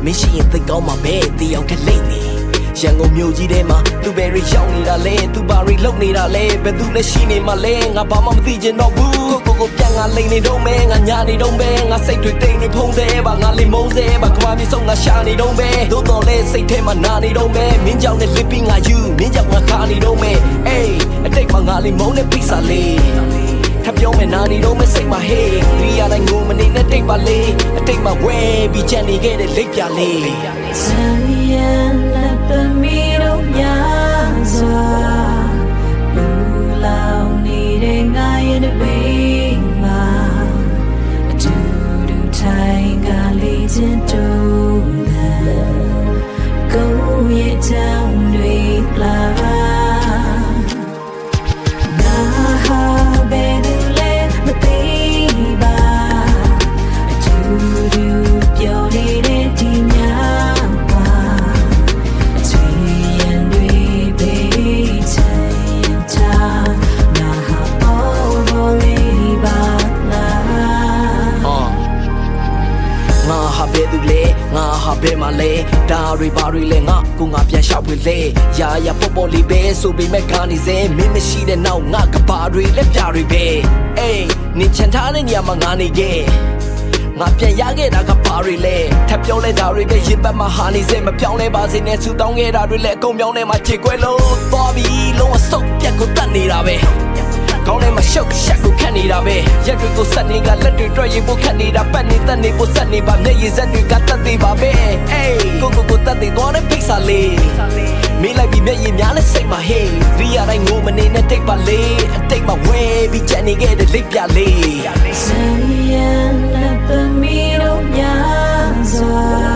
Mission think on my bed, the young lady. ရန်ကုန်မြို့ကြီးထဲမှာသူပဲရီရောက်နေတာလဲသူပါရီလုံနေတာလဲဘယ်သူလဲရှိနေမှလဲငါဘာမှမသိချင်တော့ဘူးကိုပြန်ငါလိန်နေတော့မဲငါညာနေတော့မဲငါစိတ်တွေတိမ်နေဖုံးသေးပါငါလေးမုန်းသေးပါကဘာမြေဆုံးငါရှာနေတော့မဲသို့တော်လဲစိတ်ထဲမှာနာနေတော့မဲမင်းကြောင့်နဲ့လစ်ပြီးငါယူမင်းကြောင့်ငါခါနေတော့မဲအေးအတိတ်မှာငါလေးမုန်းတဲ့ပိစာလေးထပ်ပြောမယ်နာနေတော့မဲစိတ်မှာဟေးဒီရတိုင်းငိုမနေနဲ့တိတ်ပါလေအတိတ်မှာဝဲပြီးချန်နေခဲ့တဲ့လိပ်ပြလေး The middle yaza Lula needing I in a bima Do tanga leads into them Go ye down with lava Naha bedule my baby Do pure neededငါဟာဘယ်မှာလဲဒါရီဘာရီလဲငါကိုငါပြန်လျှောက်ပြီလေရာရာပေါ်ပေါ်လေးပဲဆိုပေမဲ့ကားနေစဲမင်းမရှိတဲ့နောက်ငါကဘာတွေလက်ပြတွေပဲအေးနင်ချန်ထားတဲ့နေရာမှာငါနေခဲ့ငါပြန်ရခဲ့တာကဘာတွေလဲထပ်ပြောလဲဒါတွေပဲရင်ပတ်မှာဟာနေစဲမပြောင်းလဲပါစေနဲ့ဆူတောင်းခဲ့တာတွေလဲအကုန်ပြောင်းလဲမှာခြေခွဲလို့သွားပြီးလုံးဝစုပ်ပြတ်ကိုတတ်နေတာပဲကောင်းထဲမှာရှုပ်ရှက်ကိုခတ်နေတာပဲရက်တွေကိုစက်နေကလက်တွေတွက်ရင်ပိုခတ်နေတာပတ်နေတက်နေပိုစက်နေပါမျက်ရည်စက်တွေကတတ်သေးပါပဲအေးကိုတတ်သေးသွားတဲ့ဖိတ်စာလေးမေးလိုက်ပြီးမျက်ရည်များလဲစိတ်မှာဟေးဒီရတိုင်းငိုမနေနဲ့တိတ်ပါလေအတိတ်မှာဝဲပြီးချန်နေခဲ့တဲ့လိပ်ပြလေး Say and let the middle yaza